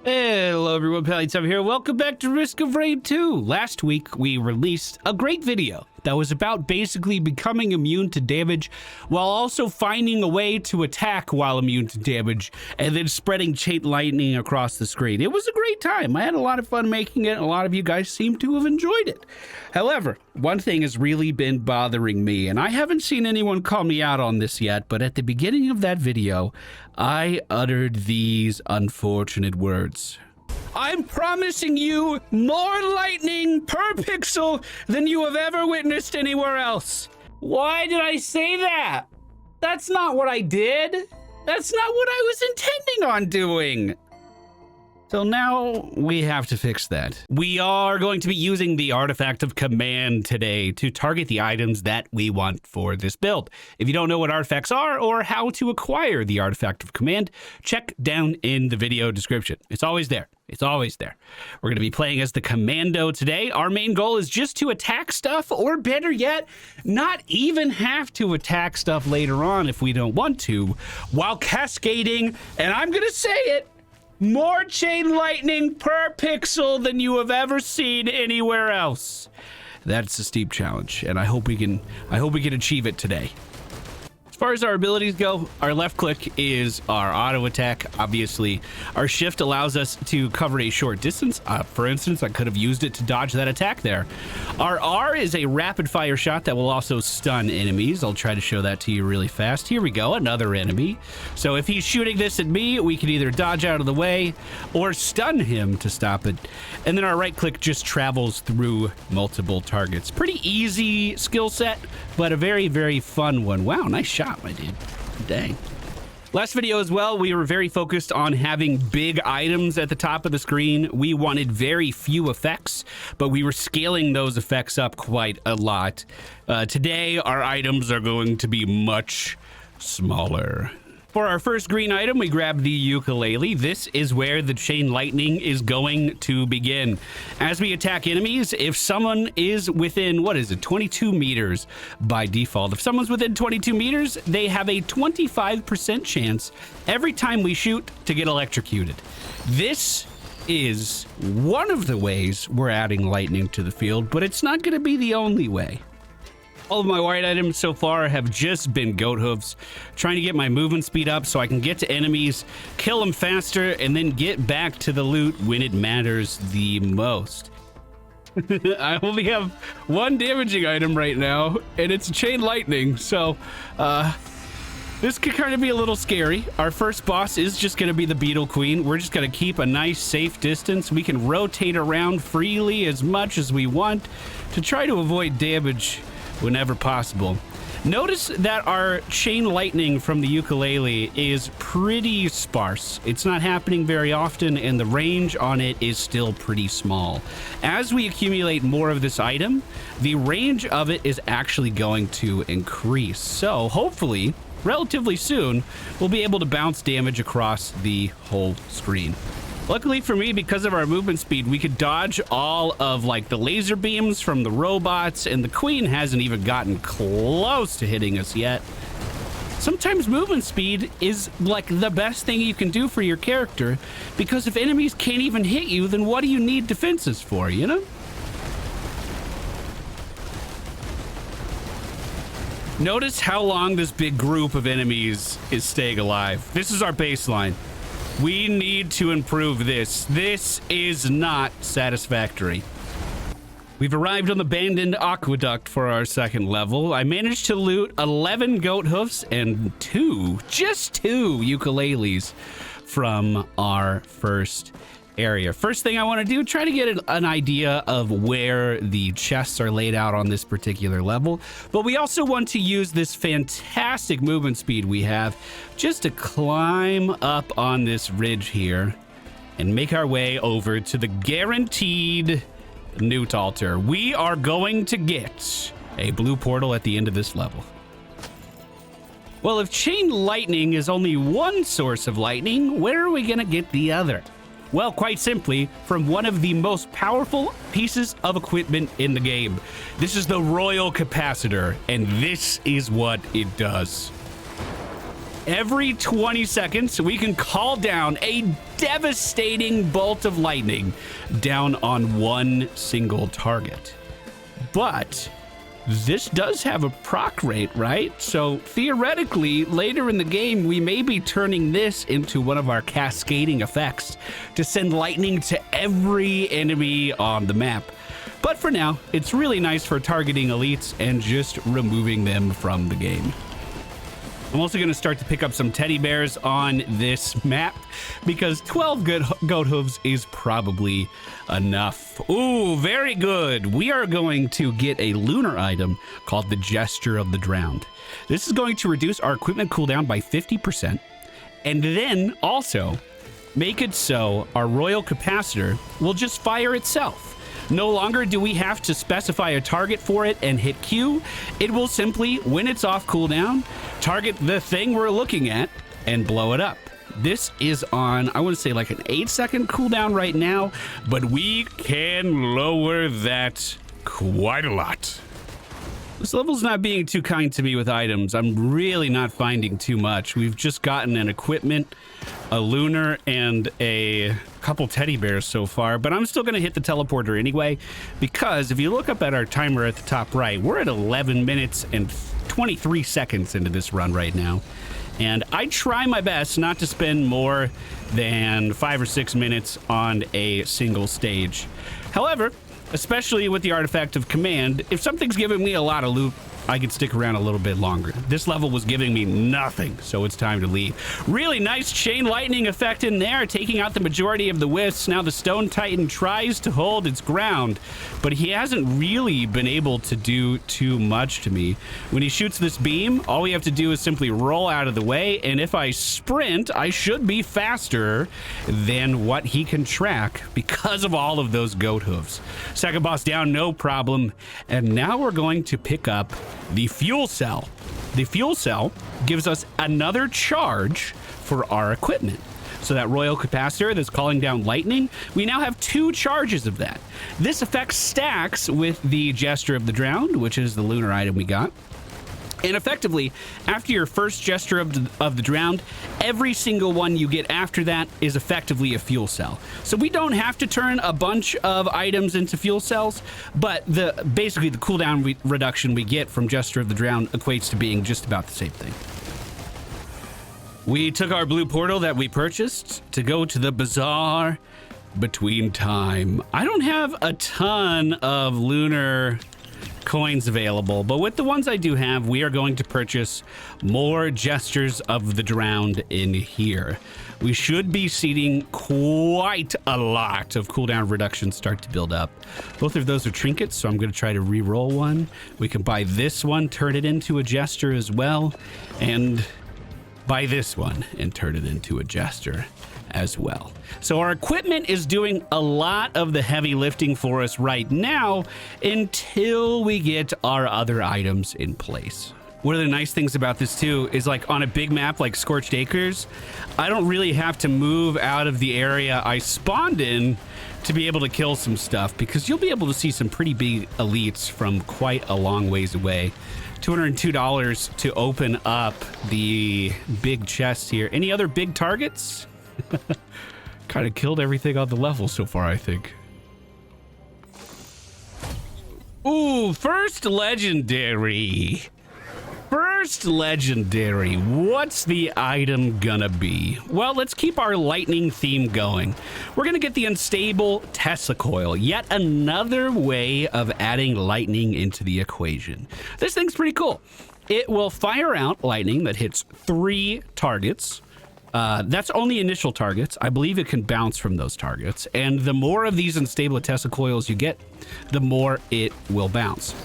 Hello everyone, MFPallytime here. Welcome back to Risk of Rain 2. Last week, we released a great video that was about basically becoming immune to damage while also finding a way to attack while immune to damage and then spreading chain lightning across the screen. It was a great time. I had a lot of fun making it. A lot of you guys seem to have enjoyed it. However, one thing has really been bothering me, and I haven't seen anyone call me out on this yet, but at the beginning of that video, I uttered these unfortunate words. I'm promising you more lightning per pixel than you have ever witnessed anywhere else. Why did I say that? That's not what I did. That's not what I was intending on doing. So now we have to fix that. We are going to be using the artifact of command today to target the items that we want for this build. If you don't know what artifacts are or how to acquire the artifact of command, check down in the video description. It's always there. It's always there. We're going to be playing as the Commando today. Our main goal is just to attack stuff, or better yet, not even have to attack stuff later on if we don't want to, while cascading, and I'm going to say it, more chain lightning per pixel than you have ever seen anywhere else. That's a steep challenge, and I hope we can achieve it today. As far as our abilities go, our left click is our auto attack. Obviously, our shift allows us to cover a short distance. For instance, I could have used it to dodge that attack there. Our R is a rapid fire shot that will also stun enemies. I'll try to show that to you really fast. Here we go, another enemy. So if he's shooting this at me, we can either dodge out of the way or stun him to stop it. And then our right click just travels through multiple targets. Pretty easy skill set, but a very, very fun one. Wow, nice shot, my dude. Dang. Last video as well, we were very focused on having big items at the top of the screen. We wanted very few effects, but we were scaling those effects up quite a lot. Today, our items are going to be much smaller. For our first green item, we grab the ukulele. This is where the chain lightning is going to begin. As we attack enemies, if someone is within, 22 meters by default. If someone's within 22 meters, they have a 25% chance every time we shoot to get electrocuted. This is one of the ways we're adding lightning to the field, but it's not going to be the only way. All of my white items so far have just been goat hooves, trying to get my movement speed up so I can get to enemies, kill them faster, and then get back to the loot when it matters the most. I only have one damaging item right now, and it's chain lightning, so this could kind of be a little scary. Our first boss is just going to be the Beetle Queen. We're just going to keep a nice, safe distance. We can rotate around freely as much as we want to try to avoid damage whenever possible. Notice that our chain lightning from the ukulele is pretty sparse. It's not happening very often, and the range on it is still pretty small. As we accumulate more of this item, the range of it is actually going to increase. So hopefully, relatively soon, we'll be able to bounce damage across the whole screen. Luckily for me, because of our movement speed, we could dodge all of the laser beams from the robots, and the queen hasn't even gotten close to hitting us yet. Sometimes movement speed is the best thing you can do for your character, because if enemies can't even hit you, then what do you need defenses for, you know? Notice how long this big group of enemies is staying alive. This is our baseline. We need to improve this. This is not satisfactory. We've arrived on the abandoned aqueduct for our second level. I managed to loot 11 goat hoofs and just two ukuleles from our first area. First thing I want to do, try to get an idea of where the chests are laid out on this particular level, but we also want to use this fantastic movement speed we have just to climb up on this ridge here and make our way over to the guaranteed Newt altar. We are going to get a blue portal at the end of this level. Well, if chain lightning is only one source of lightning, where are we going to get the other? Well, quite simply, from one of the most powerful pieces of equipment in the game. This is the Royal Capacitor, and this is what it does. Every 20 seconds, we can call down a devastating bolt of lightning down on one single target. But this does have a proc rate, right? So theoretically, later in the game, we may be turning this into one of our cascading effects to send lightning to every enemy on the map. But for now, it's really nice for targeting elites and just removing them from the game. I'm also going to start to pick up some teddy bears on this map because 12 good goat hooves is probably enough. Ooh, very good. We are going to get a lunar item called the Gesture of the Drowned. This is going to reduce our equipment cooldown by 50% and then also make it so our royal capacitor will just fire itself. No longer do we have to specify a target for it and hit Q. It will simply, when it's off cooldown, target the thing we're looking at and blow it up. This is on, I want to say like an 8-second cooldown right now, but we can lower that quite a lot. This level's not being too kind to me with items. I'm really not finding too much. We've just gotten an equipment, a lunar, and a couple teddy bears so far, but I'm still going to hit the teleporter anyway, because if you look up at our timer at the top right, we're at 11 minutes and 23 seconds into this run right now. And I try my best not to spend more than 5 or 6 minutes on a single stage. However, especially with the artifact of command, if something's giving me a lot of loot, I could stick around a little bit longer. This level was giving me nothing, so it's time to leave. Really nice chain lightning effect in there, taking out the majority of the wisps. Now the Stone Titan tries to hold its ground, but he hasn't really been able to do too much to me. When he shoots this beam, all we have to do is simply roll out of the way, and if I sprint, I should be faster than what he can track because of all of those goat hooves. Second boss down, no problem. And now we're going to pick up the fuel cell. The fuel cell gives us another charge for our equipment. So that royal capacitor that's calling down lightning, we now have 2 charges of that. This effect stacks with the Gesture of the Drowned, which is the lunar item we got. And effectively, after your first Gesture of the Drowned, every single one you get after that is effectively a fuel cell. So we don't have to turn a bunch of items into fuel cells, but basically the cooldown reduction we get from Gesture of the Drowned equates to being just about the same thing. We took our blue portal that we purchased to go to the bazaar between time. I don't have a ton of lunar coins available, but with the ones I do have, we are going to purchase more Gestures of the Drowned in here. We should be seeing quite a lot of cooldown reductions start to build up. Both of those are trinkets, so I'm going to try to re-roll one. We can buy this one, turn it into a Gesture as well, and buy this one and turn it into a Gesture as well. So our equipment is doing a lot of the heavy lifting for us right now until we get our other items in place. One of the nice things about this too is, like, on a big map like Scorched Acres, I don't really have to move out of the area I spawned in to be able to kill some stuff, because you'll be able to see some pretty big elites from quite a long ways away. $202 to open up the big chest here. Any other big targets? Kind of killed everything on the level so far, I think. Ooh, first legendary. First legendary. What's the item gonna be? Well, let's keep our lightning theme going. We're gonna get the Unstable Tesla Coil, yet another way of adding lightning into the equation. This thing's pretty cool. It will fire out lightning that hits 3 targets. That's only initial targets. I believe it can bounce from those targets. And the more of these Unstable Tesla Coils you get, the more it will bounce.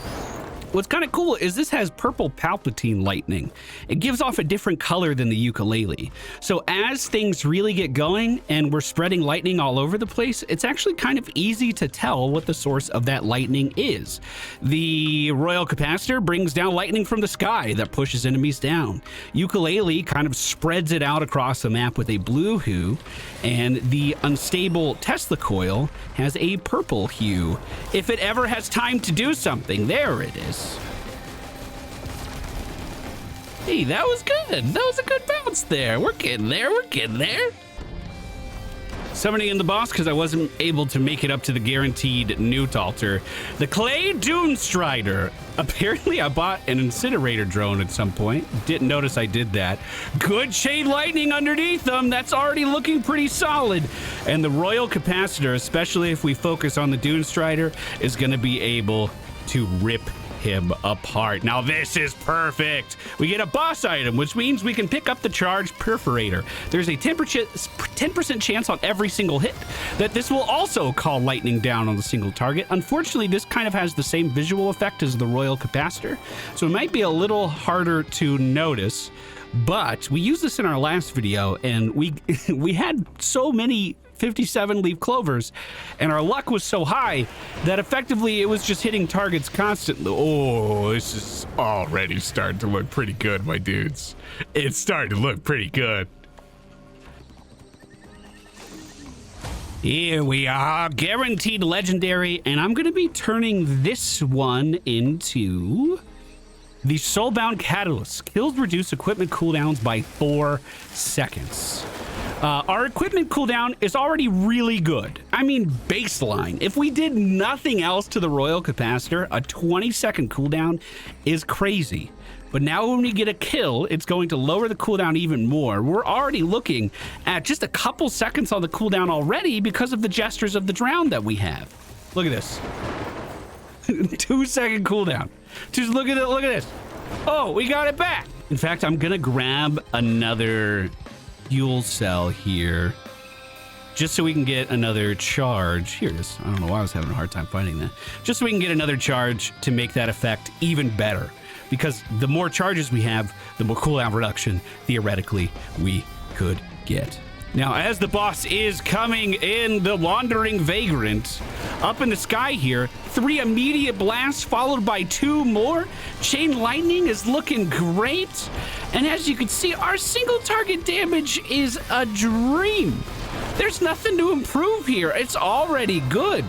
What's kind of cool is this has purple Palpatine lightning. It gives off a different color than the ukulele. So as things really get going and we're spreading lightning all over the place, it's actually kind of easy to tell what the source of that lightning is. The Royal Capacitor brings down lightning from the sky that pushes enemies down. Ukulele kind of spreads it out across the map with a blue hue, and the Unstable Tesla Coil has a purple hue. If it ever has time to do something, there it is. Hey, that was good. That was a good bounce there. We're getting there. We're getting there. Summoning in the boss because I wasn't able to make it up to the guaranteed Newt altar. The Clay Dune Strider. Apparently I bought an incinerator drone at some point. Didn't notice I did that. Good chain lightning underneath them. That's already looking pretty solid. And the Royal Capacitor, especially if we focus on the Dune Strider, is going to be able to rip him apart. Now this is perfect. We get a boss item, which means we can pick up the Charge Perforator. There's a 10% chance on every single hit that this will also call lightning down on the single target. Unfortunately, this kind of has the same visual effect as the Royal Capacitor, so it might be a little harder to notice, but we used this in our last video and we had so many 57 leaf clovers and our luck was so high that effectively it was just hitting targets constantly. Oh, this is already starting to look pretty good, my dudes. It's starting to look pretty good. Here we are, guaranteed legendary, and I'm gonna be turning this one into the Soulbound Catalyst. Kills reduce equipment cooldowns by 4 seconds. Our equipment cooldown is already really good. I mean, baseline. If we did nothing else to the Royal Capacitor, a 20-second cooldown is crazy. But now when we get a kill, it's going to lower the cooldown even more. We're already looking at just a couple seconds on the cooldown already because of the Gestures of the Drowned that we have. Look at this. 2-second cooldown. Just look at it. Look at this. Oh, we got it back. In fact, I'm gonna grab another fuel cell here just so we can get another charge. Here it is. I don't know why I was having a hard time finding that. Just so we can get another charge to make that effect even better. Because the more charges we have, the more cooldown reduction theoretically we could get. Now, as the boss is coming in, the Wandering Vagrant, up in the sky here, 3 immediate blasts followed by 2 more. Chain lightning is looking great. And as you can see, our single target damage is a dream. There's nothing to improve here. It's already good.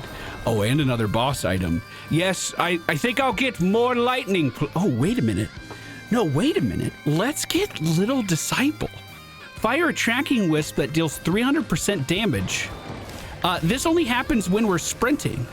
Oh, and another boss item. Yes, I think I'll get more lightning. Oh, wait a minute. No, wait a minute. Let's get Little Disciple. Fire a tracking wisp that deals 300% damage. This only happens when we're sprinting.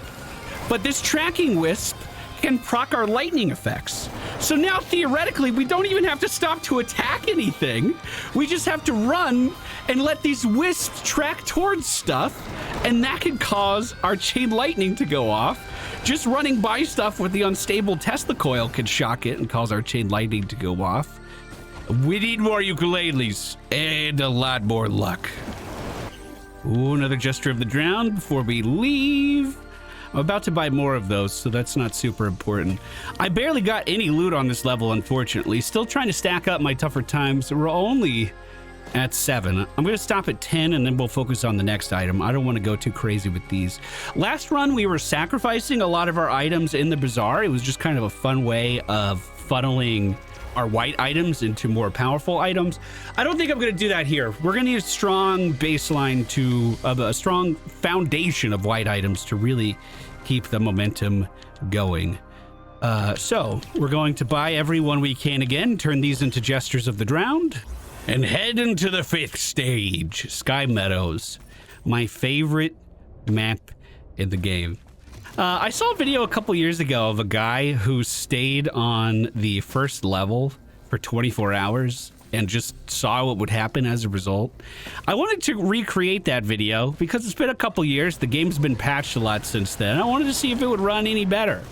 But this tracking wisp can proc our lightning effects. So now theoretically, we don't even have to stop to attack anything. We just have to run and let these wisps track towards stuff. And that can cause our chain lightning to go off. Just running by stuff with the unstable Tesla coil can shock it and cause our chain lightning to go off. We need more ukuleles and a lot more luck. Ooh, another Gesture of the Drowned before we leave. I'm about to buy more of those, so that's not super important. I barely got any loot on this level, unfortunately. Still trying to stack up my tougher times. We're only at 7. I'm going to stop at 10, and then we'll focus on the next item. I don't want to go too crazy with these. Last run, we were sacrificing a lot of our items in the bazaar. It was just kind of a fun way of funneling our white items into more powerful items. I don't think I'm going to do that here. We're going to need a strong baseline a strong foundation of white items to really keep the momentum going. So we're going to buy every one we can again, turn these into Gestures of the Drowned, and head into the 5th stage, Sky Meadows, my favorite map in the game. I saw a video a couple years ago of a guy who stayed on the first level for 24 hours and just saw what would happen as a result. I wanted to recreate that video because it's been a couple years. The game's been patched a lot since then. I wanted to see if it would run any better.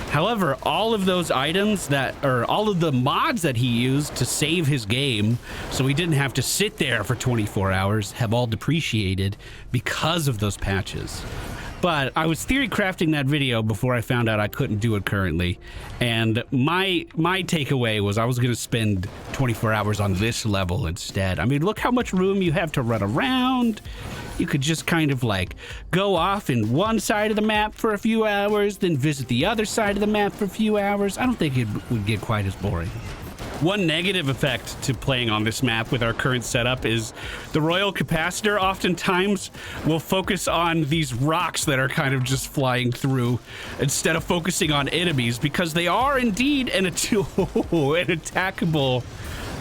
However, all of those items all of the mods that he used to save his game so he didn't have to sit there for 24 hours have all depreciated because of those patches. But I was theory crafting that video before I found out I couldn't do it currently. And my takeaway was I was going to spend 24 hours on this level instead. I mean, look how much room you have to run around. You could just kind of like go off in one side of the map for a few hours, then visit the other side of the map for a few hours. I don't think it would get quite as boring. One negative effect to playing on this map with our current setup is the Royal Capacitor oftentimes will focus on these rocks that are kind of just flying through instead of focusing on enemies because they are indeed an attackable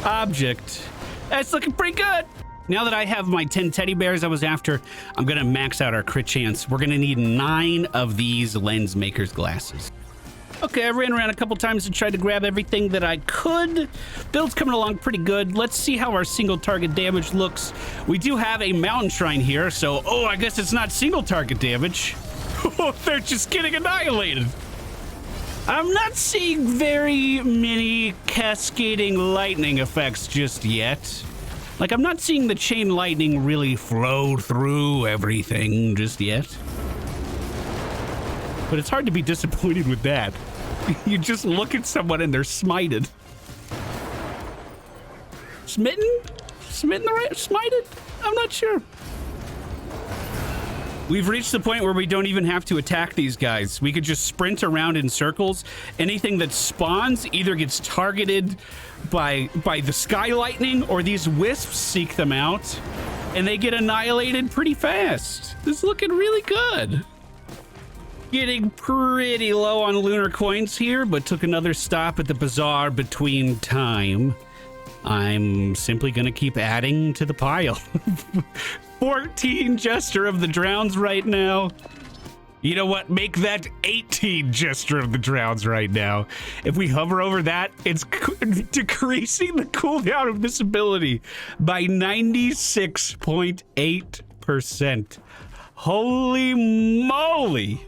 object. That's looking pretty good. Now that I have my 10 teddy bears I was after, I'm gonna max out our crit chance. We're gonna need 9 of these lens maker's glasses. Okay, I ran around a couple times and tried to grab everything that I could. Build's coming along pretty good. Let's see how our single target damage looks. We do have a mountain shrine here, so, oh, I guess it's not single target damage. They're just getting annihilated. I'm not seeing very many cascading lightning effects just yet. Like, I'm not seeing the chain lightning really flow through everything just yet. But it's hard to be disappointed with that. You just look at someone and they're smited. Smitten? Smitten the right? Smited? I'm not sure. We've reached the point where we don't even have to attack these guys. We could just sprint around in circles. Anything that spawns either gets targeted by the sky lightning, or these wisps seek them out and they get annihilated pretty fast. This is looking really good. Getting pretty low on lunar coins here, but took another stop at the bazaar between time. I'm simply gonna keep adding to the pile. 14 Jester of the Drowns right now. You know what? Make that 18 Jester of the Drowns right now. If we hover over that, it's decreasing the cooldown of this ability by 96.8%. Holy moly.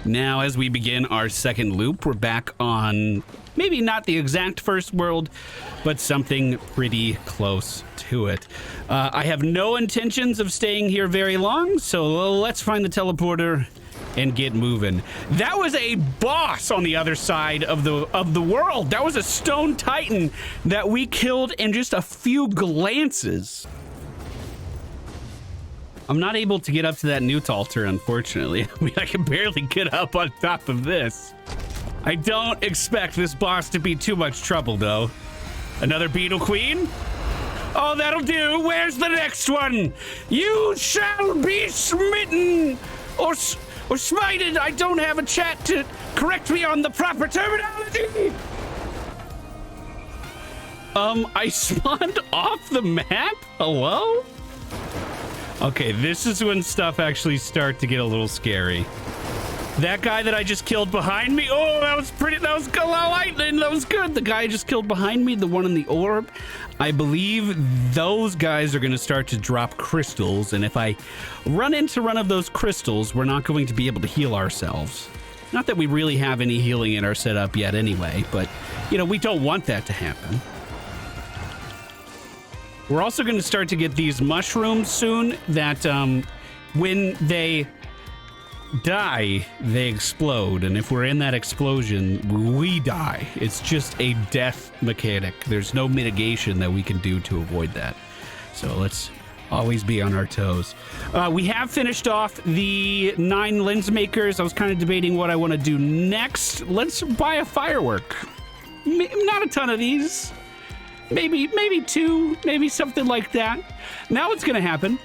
Now, as we begin our second loop, we're back on maybe not the exact first world, but something pretty close to it. I have no intentions of staying here very long, so let's find the teleporter and get moving. That was a boss on the other side of the world. That was a stone titan that we killed in just a few glances. I'm not able to get up to that newt altar, unfortunately. I mean, I can barely get up on top of this. I don't expect this boss to be too much trouble, though. Another beetle queen? Oh, that'll do. Where's the next one? You shall be smitten or smited. I don't have a chat to correct me on the proper terminology. I spawned off the map? Hello? Okay, this is when stuff actually start to get a little scary. That guy that I just killed behind me, oh, that was pretty, that was good, lightning, that was good. The guy I just killed behind me, the one in the orb, I believe those guys are gonna start to drop crystals, and if I run into one of those crystals, we're not going to be able to heal ourselves. Not that we really have any healing in our setup yet anyway, but, you know, we don't want that to happen. We're also going to start to get these mushrooms soon that when they die, they explode. And if we're in that explosion, we die. It's just a death mechanic. There's no mitigation that we can do to avoid that. So let's always be on our toes. We have finished off the 9 lens makers. I was kind of debating what I want to do next. Let's buy a firework. Not a ton of these. Maybe 2, maybe something like that. Now what's gonna happen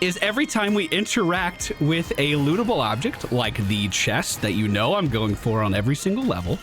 is every time we interact with a lootable object, like the chest that you know I'm going for on every single level,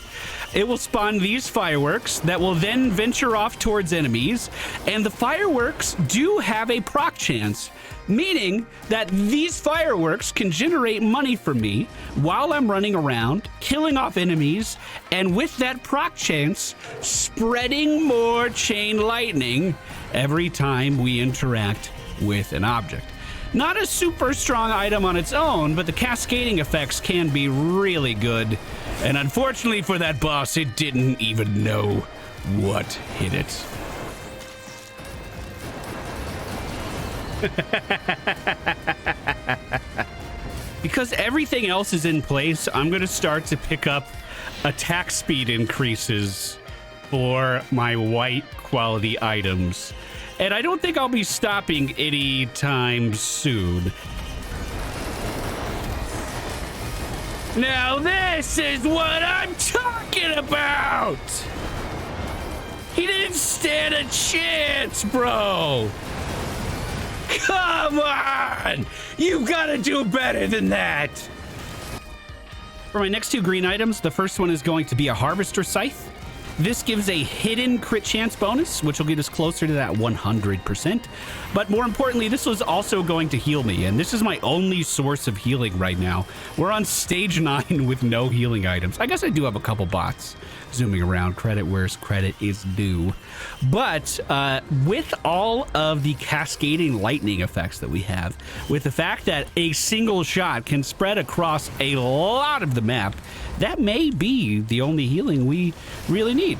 it will spawn these fireworks that will then venture off towards enemies, and the fireworks do have a proc chance, meaning that these fireworks can generate money for me while I'm running around, killing off enemies, and with that proc chance, spreading more chain lightning every time we interact with an object. Not a super strong item on its own, but the cascading effects can be really good. And unfortunately for that boss, it didn't even know what hit it. Because everything else is in place, I'm going to start to pick up attack speed increases for my white quality items. And I don't think I'll be stopping anytime soon. Now this is what I'm talking about! He didn't stand a chance, bro! Come on! You gotta do better than that! For my next 2 green items, the first one is going to be a harvester scythe. This gives a hidden crit chance bonus, which will get us closer to that 100%. But more importantly, this was also going to heal me, and this is my only source of healing right now. We're on stage 9 with no healing items. I guess I do have a couple bots zooming around. Credit where's credit is due. But with all of the cascading lightning effects that we have, with the fact that a single shot can spread across a lot of the map, that may be the only healing we really need.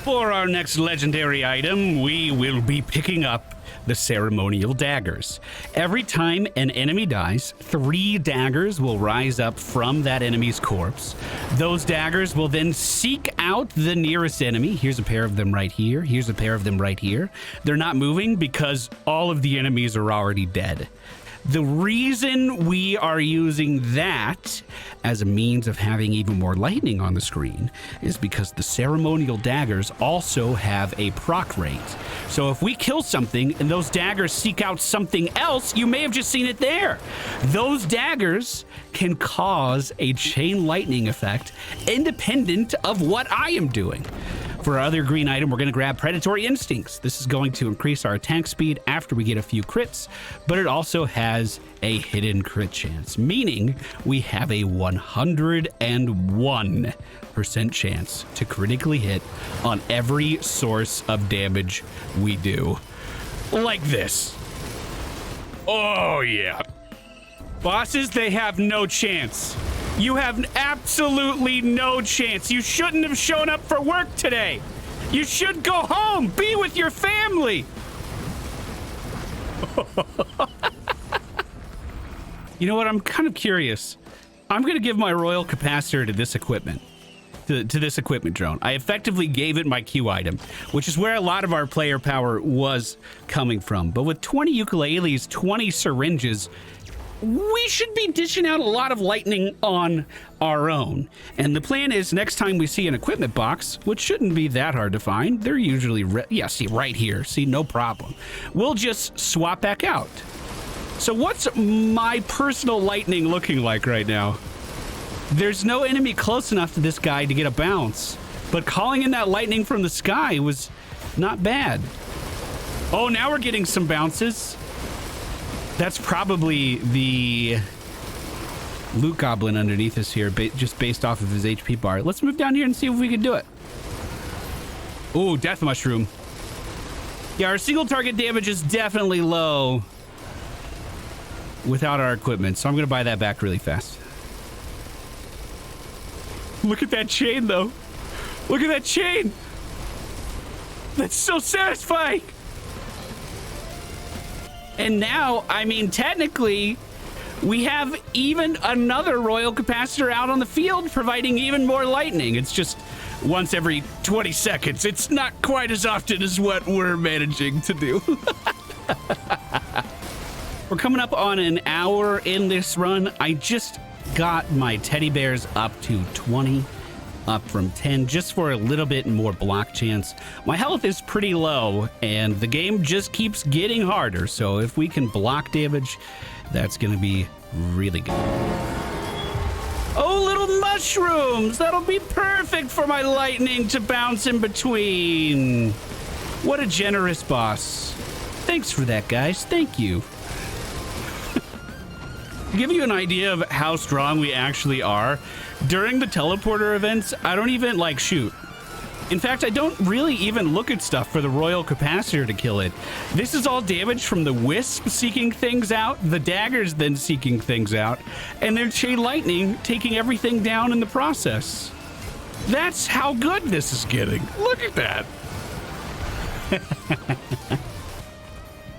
For our next legendary item, we will be picking up the Ceremonial Daggers. Every time an enemy dies, 3 daggers will rise up from that enemy's corpse. Those daggers will then seek out the nearest enemy. Here's a pair of them right here. Here's a pair of them right here. They're not moving because all of the enemies are already dead. The reason we are using that as a means of having even more lightning on the screen is because the Ceremonial Daggers also have a proc rate. So if we kill something and those daggers seek out something else, you may have just seen it there. Those daggers can cause a chain lightning effect independent of what I am doing. For our other green item, we're going to grab Predatory Instincts. This is going to increase our attack speed after we get a few crits, but it also has a hidden crit chance, meaning we have a 101% chance to critically hit on every source of damage we do. Like this. Oh, yeah. Bosses, they have no chance. You have absolutely no chance. You shouldn't have shown up for work today. You should go home, be with your family. You know what? I'm kind of curious. I'm going to give my Royal Capacitor to this equipment. To this equipment drone. I effectively gave it my Q item, which is where a lot of our player power was coming from. But with 20 ukuleles, 20 syringes, we should be dishing out a lot of lightning on our own. And the plan is next time we see an equipment box, which shouldn't be that hard to find. They're usually, see right here. See, no problem. We'll just swap back out. So what's my personal lightning looking like right now? There's no enemy close enough to this guy to get a bounce, but calling in that lightning from the sky was not bad. Oh, now we're getting some bounces. That's probably the loot goblin underneath us here, just based off of his HP bar. Let's move down here and see if we can do it. Oh, death mushroom. Yeah, our single target damage is definitely low without our equipment, so I'm going to buy that back really fast. Look at that chain, though. Look at that chain. That's so satisfying. And now, I mean, technically, we have even another Royal Capacitor out on the field, providing even more lightning. It's just once every 20 seconds. It's not quite as often as what we're managing to do. We're coming up on an hour in this run. I just got my teddy bears up to 20. Up from 10 just for a little bit more block chance. My health is pretty low and the game just keeps getting harder, so if we can block damage, that's gonna be really good. Oh, little mushrooms! That'll be perfect for my lightning to bounce in between. What a generous boss. Thanks for that, guys. Thank you. To give you an idea of how strong we actually are, during the teleporter events, I don't even shoot. In fact, I don't really even look at stuff for the Royal Capacitor to kill it. This is all damage from the Wisp seeking things out, the daggers then seeking things out, and then Chain Lightning taking everything down in the process. That's how good this is getting. Look at that.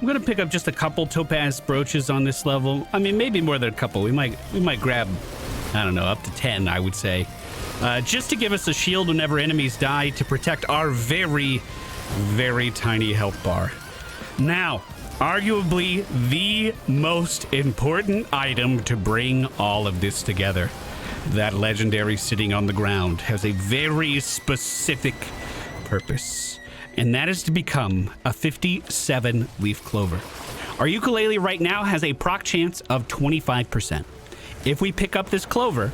I'm gonna pick up just a couple topaz brooches on this level. I mean, maybe more than a couple. We might grab, I don't know, up to 10, I would say. Just to give us a shield whenever enemies die to protect our very, very tiny health bar. Now, arguably the most important item to bring all of this together. That legendary sitting on the ground has a very specific purpose, and that is to become a 57 leaf clover. Our ukulele right now has a proc chance of 25%. If we pick up this clover,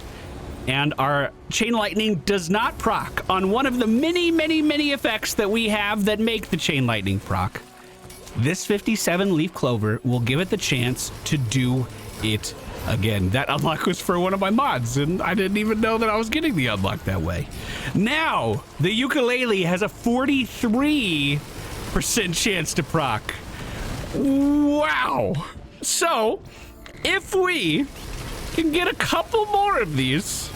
And our Chain Lightning does not proc on one of the many, many, many effects that we have that make the Chain Lightning proc. This 57 Leaf Clover will give it the chance to do it again. That unlock was for one of my mods, and I didn't even know that I was getting the unlock that way. Now, the ukulele has a 43% chance to proc. Wow. So, if we can get a couple more of these,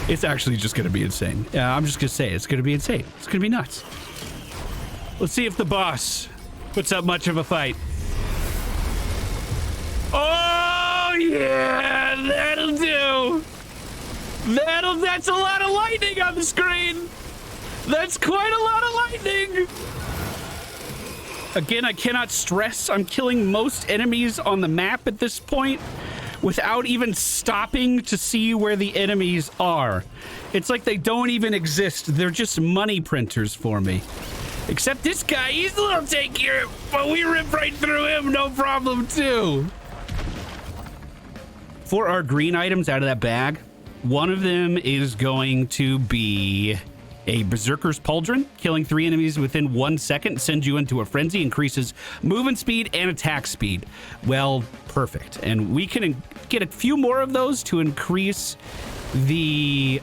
it's actually just going to be insane. I'm just going to say it's going to be insane. It's going to be nuts. Let's see if the boss puts up much of a fight. Oh, yeah, that'll do. That's a lot of lightning on the screen. That's quite a lot of lightning. Again, I cannot stress I'm killing most enemies on the map at this point without even stopping to see where the enemies are. It's like they don't even exist. They're just money printers for me. Except this guy, he's a little tankier, but we rip right through him, no problem too. For our green items out of that bag, one of them is going to be a Berserker's Pauldron. Killing 3 enemies within 1 second sends you into a frenzy, increases movement speed and attack speed. Well, perfect. And we can get a few more of those to increase the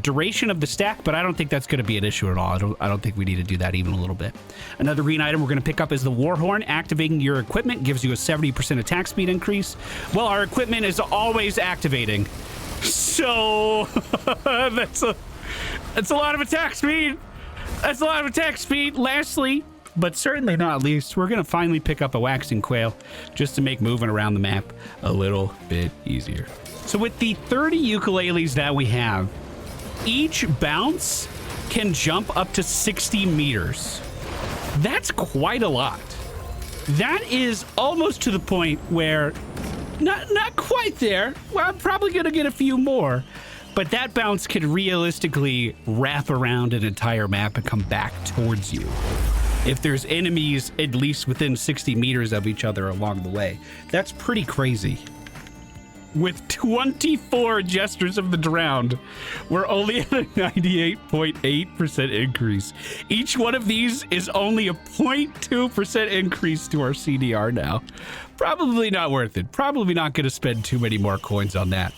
duration of the stack, but I don't think that's going to be an issue at all. I don't think we need to do that even a little bit. Another green item we're going to pick up is the Warhorn. Activating your equipment gives you a 70% attack speed increase. Well, our equipment is always activating, so that's a lot of attack speed. That's a lot of attack speed. Lastly, but certainly not least, we're going to finally pick up a Waxing Quail just to make moving around the map a little bit easier. So with the 30 ukuleles that we have, each bounce can jump up to 60 meters. That's quite a lot. That is almost to the point where, not quite there. Well, I'm probably going to get a few more. But that bounce could realistically wrap around an entire map and come back towards you if there's enemies at least within 60 meters of each other along the way. That's pretty crazy. With 24 Gestures of the Drowned, we're only at a 98.8% increase. Each one of these is only a 0.2% increase to our CDR now. Probably not worth it. Probably not going to spend too many more coins on that.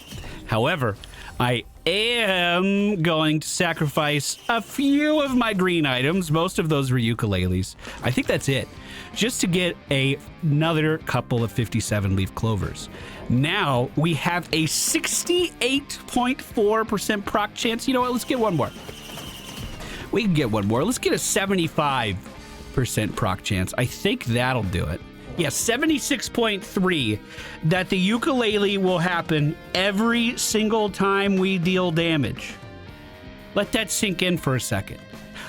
However, I am going to sacrifice a few of my green items. Most of those were ukuleles. I think that's it. Just to get another couple of 57 leaf clovers. Now we have a 68.4% proc chance. You know what? Let's get one more. We can get one more. Let's get a 75% proc chance. I think that'll do it. Yeah, 76.3 that the ukulele will happen every single time we deal damage. Let that sink in for a second.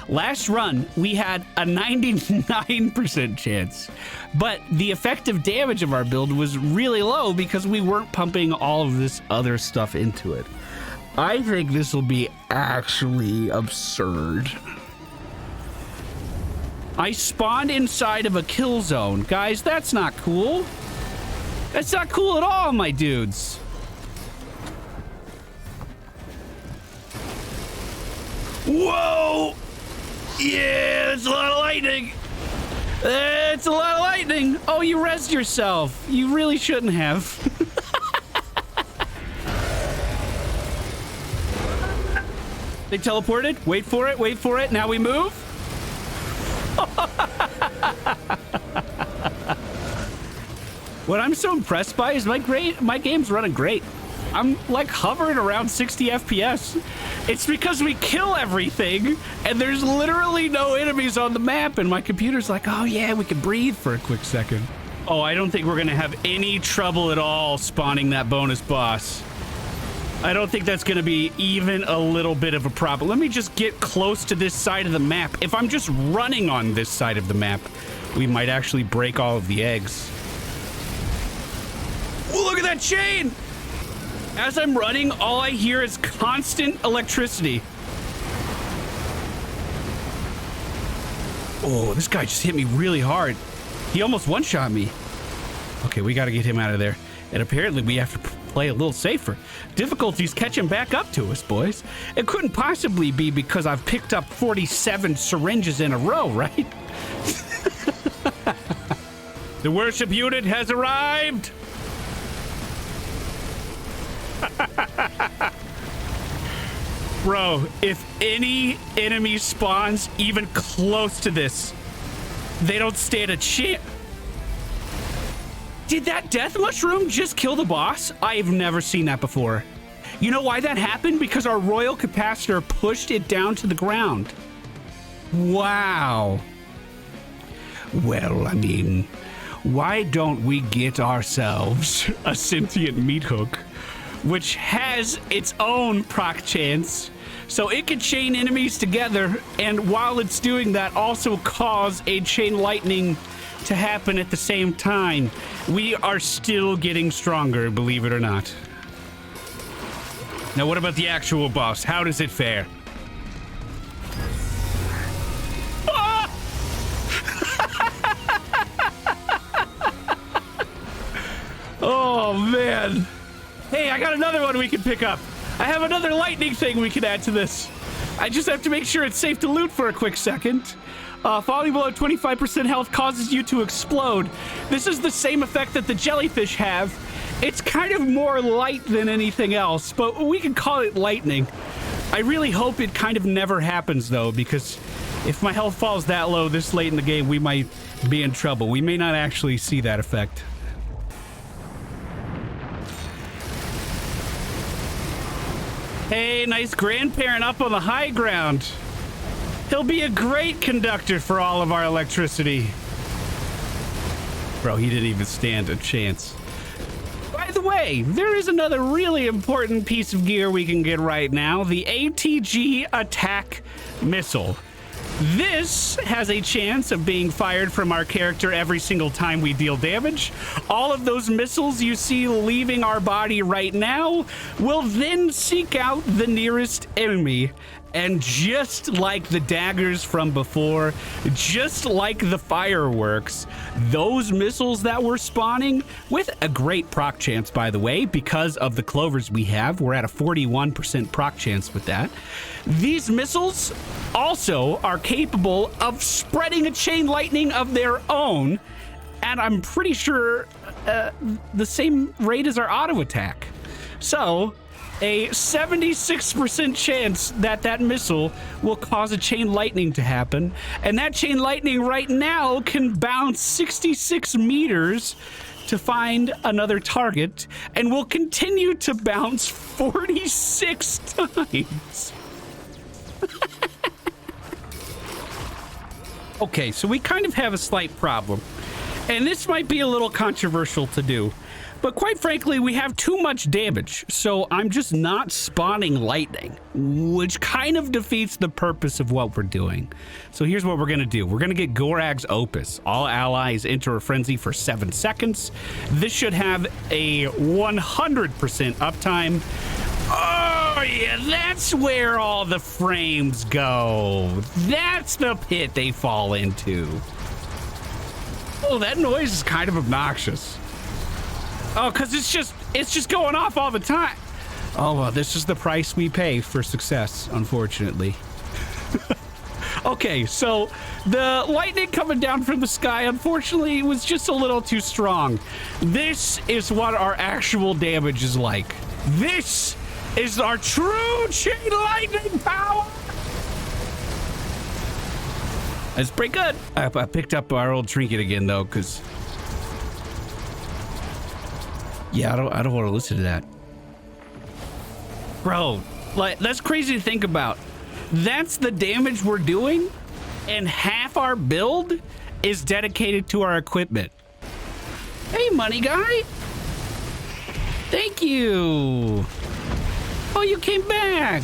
Last run, we had a 99% chance, but the effective damage of our build was really low because we weren't pumping all of this other stuff into it. I think this will be actually absurd. I spawned inside of a kill zone. Guys, that's not cool. That's not cool at all, my dudes. Whoa! Yeah, that's a lot of lightning. That's a lot of lightning. Oh, you rezzed yourself. You really shouldn't have. They teleported. Wait for it. Wait for it. Now we move. What I'm so impressed by is my game's running great. I'm like hovering around 60 FPS. It's because we kill everything and there's literally no enemies on the map and my computer's like, oh yeah, we can breathe for a quick second. Oh, I don't think we're gonna have any trouble at all spawning that bonus boss. I don't think that's gonna be even a little bit of a problem. Let me just get close to this side of the map. If I'm just running on this side of the map, we might actually break all of the eggs. Ooh, look at that chain! As I'm running, all I hear is constant electricity. Oh, this guy just hit me really hard. He almost one-shot me. Okay, we gotta get him out of there. And apparently we have to play a little safer. Difficulty's catching back up to us, boys. It couldn't possibly be because I've picked up 47 syringes in a row, right? The worship unit has arrived! Bro, if any enemy spawns even close to this, they don't stand a chance. Did that death mushroom just kill the boss? I've never seen that before. You know why that happened? Because our royal capacitor pushed it down to the ground. Wow. Well, I mean, why don't we get ourselves a sentient meat hook, which has its own proc chance, so it can chain enemies together, and while it's doing that, also cause a chain lightning to happen at the same time. We are still getting stronger, believe it or not. Now, what about the actual boss? How does it fare? Oh, man. Hey, I got another one we can pick up. I have another lightning thing we can add to this. I just have to make sure it's safe to loot for a quick second. Falling below 25% health causes you to explode. This is the same effect that the jellyfish have. It's kind of more light than anything else, but we can call it lightning. I really hope it kind of never happens, though, because if my health falls that low this late in the game, we might be in trouble. We may not actually see that effect. Hey, nice grandparent up on the high ground. He'll be a great conductor for all of our electricity. Bro, he didn't even stand a chance. By the way, there is another really important piece of gear we can get right now, the ATG attack missile. This has a chance of being fired from our character every single time we deal damage. All of those missiles you see leaving our body right now will then seek out the nearest enemy. And just like the daggers from before, just like the fireworks, those missiles that were spawning, with a great proc chance, by the way, because of the clovers we have, we're at a 41% proc chance with that. These missiles also are capable of spreading a chain lightning of their own, and I'm pretty sure the same rate as our auto attack. So, a 76% chance that that missile will cause a chain lightning to happen. And that chain lightning right now can bounce 66 meters to find another target and will continue to bounce 46 times. Okay, so we kind of have a slight problem. And this might be a little controversial to do. But quite frankly, we have too much damage, so I'm just not spawning lightning, which kind of defeats the purpose of what we're doing. So here's what we're gonna do. We're gonna get Gorag's Opus. All allies enter a frenzy for 7 seconds. This should have a 100% uptime. Oh yeah, that's where all the frames go. That's the pit they fall into. Oh, that noise is kind of obnoxious. Oh, because it's just going off all the time. Oh, well, this is the price we pay for success, unfortunately. Okay, so the lightning coming down from the sky, unfortunately, was just a little too strong. This is what our actual damage is like. This is our true chain lightning power. That's pretty good. I picked up our old trinket again, though, because... yeah, I don't want to listen to that. Bro, like, that's crazy to think about. That's the damage we're doing, and half our build is dedicated to our equipment. Hey, money guy. Thank you. Oh, you came back.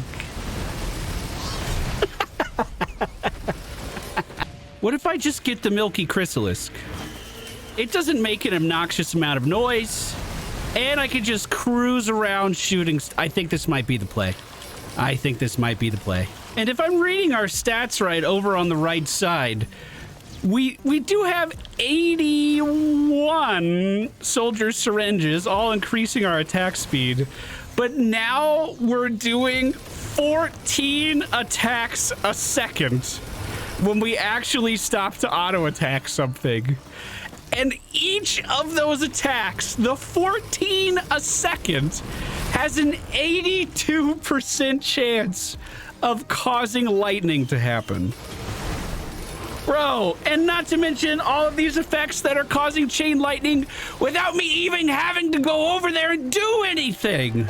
What if I just get the Milky Chrysalisk? It doesn't make an obnoxious amount of noise. And I could just cruise around shooting. I think this might be the play. I think this might be the play. And if I'm reading our stats right over on the right side, We do have 81 soldier syringes, all increasing our attack speed. But now we're doing 14 attacks a second when we actually stop to auto-attack something. And each of those attacks, the 14 a second, has an 82% chance of causing lightning to happen. Bro, and not to mention all of these effects that are causing chain lightning without me even having to go over there and do anything.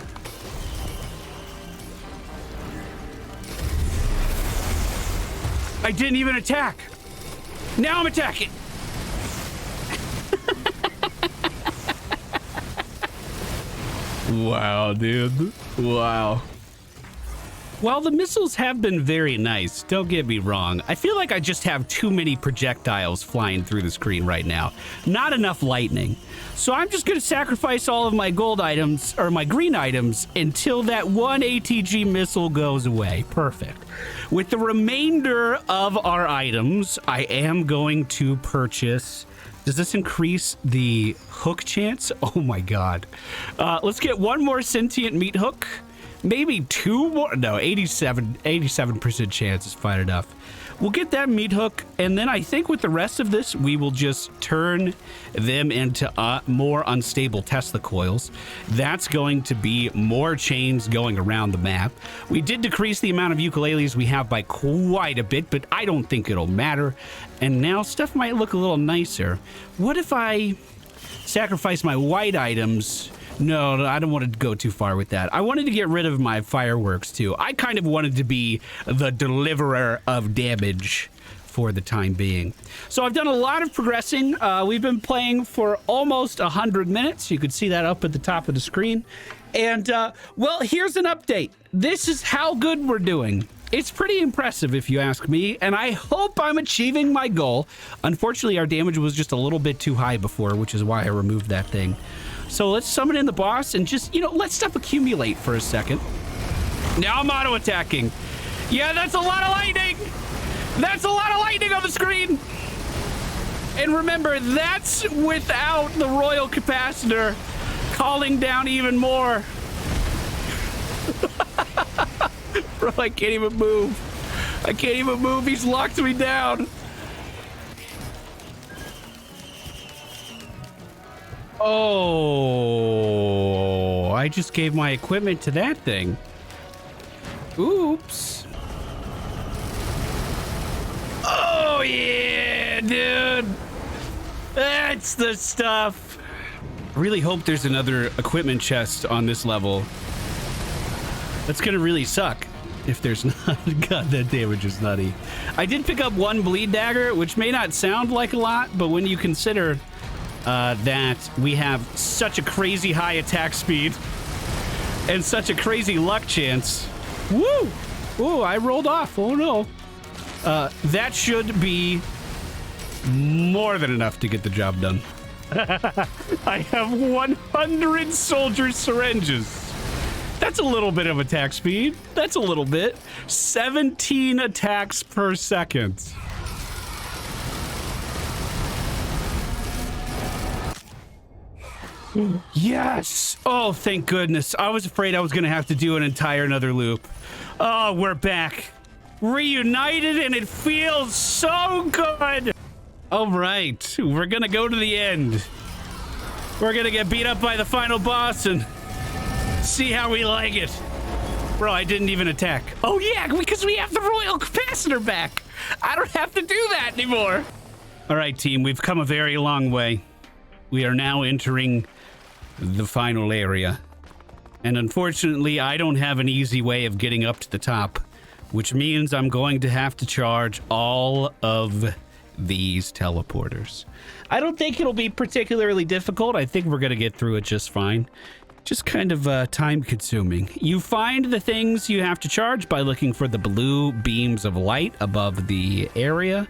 I didn't even attack. Now I'm attacking. Wow, dude. Wow. While the missiles have been very nice, don't get me wrong, I feel like I just have too many projectiles flying through the screen right now. Not enough lightning. So I'm just going to sacrifice all of my gold items, or my green items, until that one ATG missile goes away. Perfect. With the remainder of our items, I am going to purchase... Does this increase the hook chance? Oh my god. Let's get one more sentient meat hook. Maybe two more. No, 87% chance is fine enough. We'll get that meat hook, and then I think with the rest of this, we will just turn them into more unstable Tesla coils. That's going to be more chains going around the map. We did decrease the amount of ukuleles we have by quite a bit, but I don't think it'll matter. And now stuff might look a little nicer. What if I sacrifice my white items? No, I don't want to go too far with that. I wanted to get rid of my fireworks, too. I kind of wanted to be the deliverer of damage for the time being. So I've done a lot of progressing. We've been playing for almost 100 minutes. You can see that up at the top of the screen. And, well, here's an update. This is how good we're doing. It's pretty impressive, if you ask me, and I hope I'm achieving my goal. Unfortunately, our damage was just a little bit too high before, which is why I removed that thing. So let's summon in the boss and just, you know, let stuff accumulate for a second. Now I'm auto-attacking. Yeah, that's a lot of lightning. That's a lot of lightning on the screen. And remember, that's without the Royal Capacitor calling down even more. Bro, I can't even move. I can't even move. He's locked me down. Oh, I just gave my equipment to that thing. Oops. Oh, yeah, dude. That's the stuff. I really hope there's another equipment chest on this level. That's gonna really suck if there's not. God, that damage is nutty. I did pick up one bleed dagger, which may not sound like a lot, but when you consider that we have such a crazy high attack speed and such a crazy luck chance. Woo! Ooh, I rolled off. Oh no. That should be more than enough to get the job done. I have 100 soldier syringes. That's a little bit of attack speed. That's a little bit. 17 attacks per second. Yes! Oh, thank goodness. I was afraid I was going to have to do an entire another loop. Oh, we're back. Reunited, and it feels so good. All right, we're going to go to the end. We're going to get beat up by the final boss and see how we like it. Bro, I didn't even attack. Oh, yeah, because we have the Royal Capacitor back. I don't have to do that anymore. All right, team, we've come a very long way. We are now entering the final area. And unfortunately, I don't have an easy way of getting up to the top, which means I'm going to have to charge all of these teleporters. I don't think it'll be particularly difficult. I think we're going to get through it just fine. Just kind of time consuming. You find the things you have to charge by looking for the blue beams of light above the area.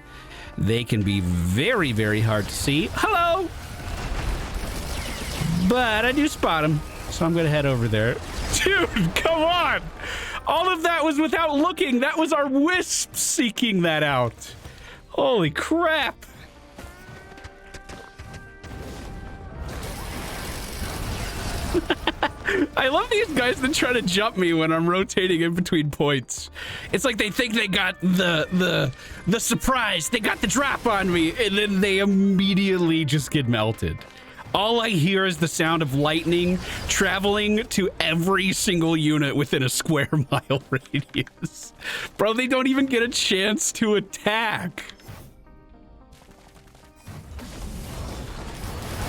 They can be very, very hard to see. Hello! But I do spot him, so I'm gonna head over there. Dude, come on! All of that was without looking. That was our wisp seeking that out. Holy crap. I love these guys that try to jump me when I'm rotating in between points. It's like they think they got the surprise. They got the drop on me, and then they immediately just get melted. All I hear is the sound of lightning traveling to every single unit within a square mile radius. Bro, they don't even get a chance to attack.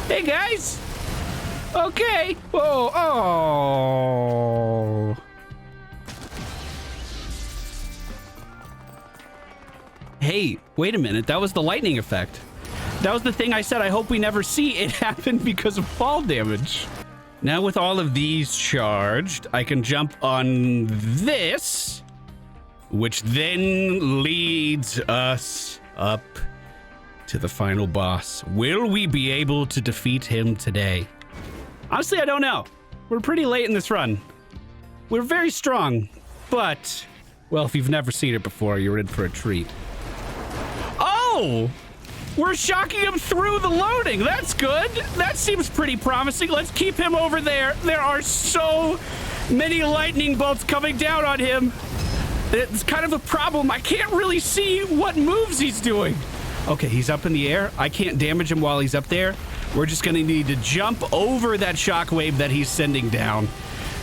Hey, guys. Okay. Whoa. Oh. Hey, wait a minute. That was the lightning effect. That was the thing I said I hope we never see. It happened because of fall damage. Now with all of these charged, I can jump on this, which then leads us up to the final boss. Will we be able to defeat him today? Honestly, I don't know. We're pretty late in this run. We're very strong, but, well, if you've never seen it before, you're in for a treat. Oh! We're shocking him through the loading. That's good. That seems pretty promising. Let's keep him over there. There are so many lightning bolts coming down on him. It's kind of a problem. I can't really see what moves he's doing. Okay, he's up in the air. I can't damage him while he's up there. We're just gonna need to jump over that shockwave that he's sending down.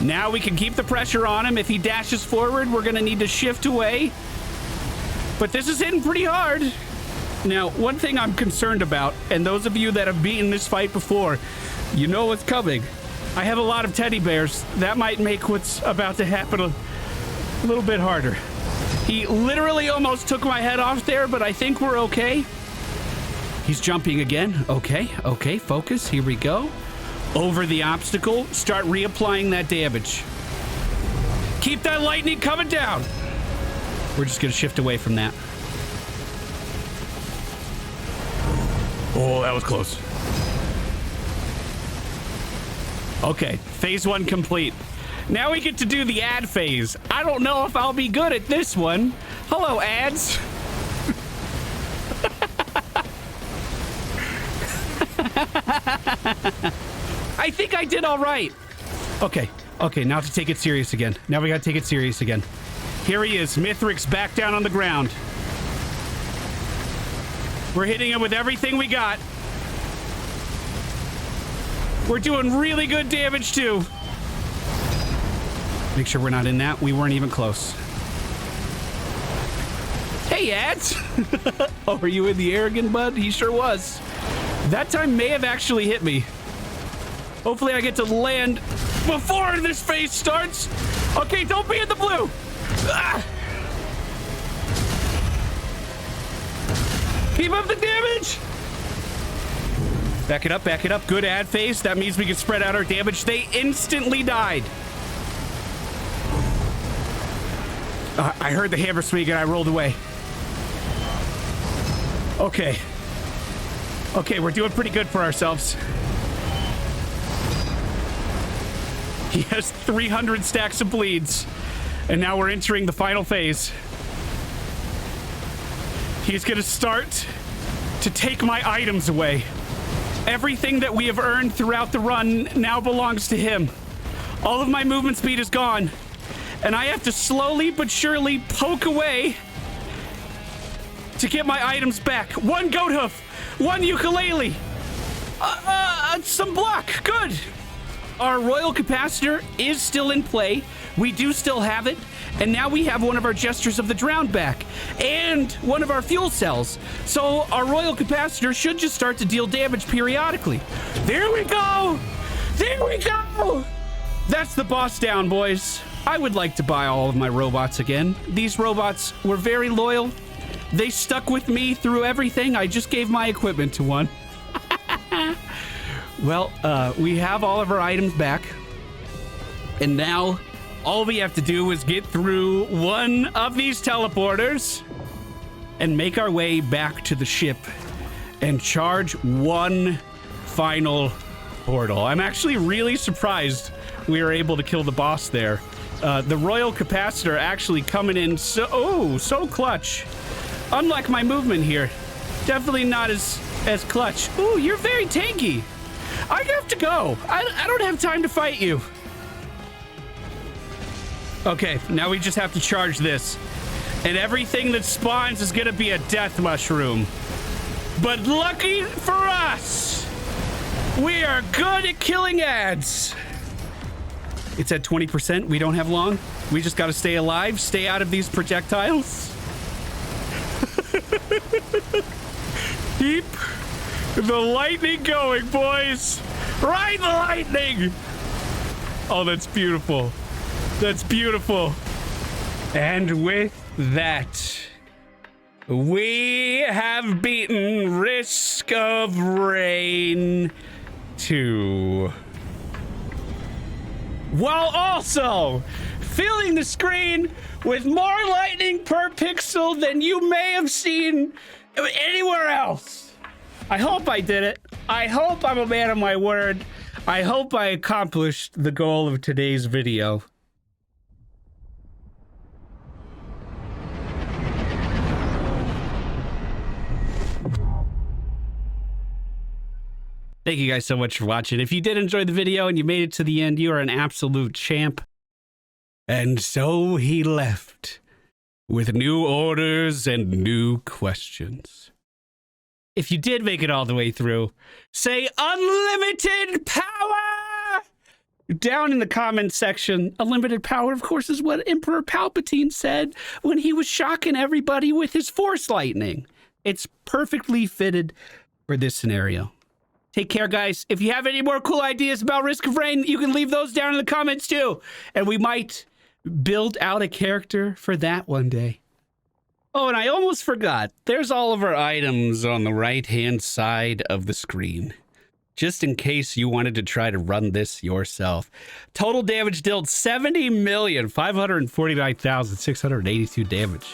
Now we can keep the pressure on him. If he dashes forward, we're gonna need to shift away. But this is hitting pretty hard. Now, one thing I'm concerned about, and those of you that have beaten this fight before, you know what's coming. I have a lot of teddy bears. That might make what's about to happen a little bit harder. He literally almost took my head off there, but I think we're okay. He's jumping again. Okay, focus. Here we go. Over the obstacle. Start reapplying that damage. Keep that lightning coming down. We're just gonna shift away from that. Oh, that was close. Okay, phase 1 complete. Now we get to do the ad phase. I don't know if I'll be good at this one. Hello, ads. I think I did all right. Okay, now to take it serious again. Now we gotta take it serious again. Here he is, Mithrix back down on the ground. We're hitting him with everything we got. We're doing really good damage too. Make sure we're not in that. We weren't even close. Hey, ads. Oh, are you in the air again, bud? He sure was. That time may have actually hit me. Hopefully I get to land before this phase starts. Okay, don't be in the blue. Ah. Keep up the damage. Back it up, back it up. Good ad phase. That means we can spread out our damage. They instantly died. I heard the hammer swing and I rolled away. Okay. Okay, we're doing pretty good for ourselves. He has 300 stacks of bleeds. And now we're entering the final phase. He's gonna start to take my items away. Everything that we have earned throughout the run now belongs to him. All of my movement speed is gone. And I have to slowly but surely poke away to get my items back. 1 goat hoof, 1 ukulele, some block, good. Our royal capacitor is still in play. We do still have it. And now we have one of our gestures of the drowned back and one of our fuel cells. So our royal capacitor should just start to deal damage periodically. There we go. There we go. That's the boss down, boys. I would like to buy all of my robots again. These robots were very loyal. They stuck with me through everything. I just gave my equipment to one. Well, we have all of our items back. And now all we have to do is get through one of these teleporters and make our way back to the ship and charge one final portal. I'm actually really surprised we were able to kill the boss there. The royal capacitor actually coming in so clutch. Unlike my movement here, definitely not as clutch. Ooh, you're very tanky. I have to go. I don't have time to fight you. Okay, now we just have to charge this. And everything that spawns is gonna be a death mushroom. But lucky for us, we are good at killing ads. It's at 20%. We don't have long. We just gotta stay alive, stay out of these projectiles. Keep the lightning going, boys. Ride the lightning. Oh, that's beautiful. That's beautiful. And with that, we have beaten Risk of Rain 2. While also filling the screen with more lightning per pixel than you may have seen anywhere else. I hope I did it. I hope I'm a man of my word. I hope I accomplished the goal of today's video. Thank you guys so much for watching. If you did enjoy the video and you made it to the end, you are an absolute champ. And so he left with new orders and new questions. If you did make it all the way through, say unlimited power down in the comments section. Unlimited power, of course, is what Emperor Palpatine said when he was shocking everybody with his force lightning. It's perfectly fitted for this scenario. Take care, guys. If you have any more cool ideas about Risk of Rain, you can leave those down in the comments too. And we might build out a character for that one day. Oh, and I almost forgot. There's all of our items on the right-hand side of the screen, just in case you wanted to try to run this yourself. Total damage dealt 70,549,682 damage.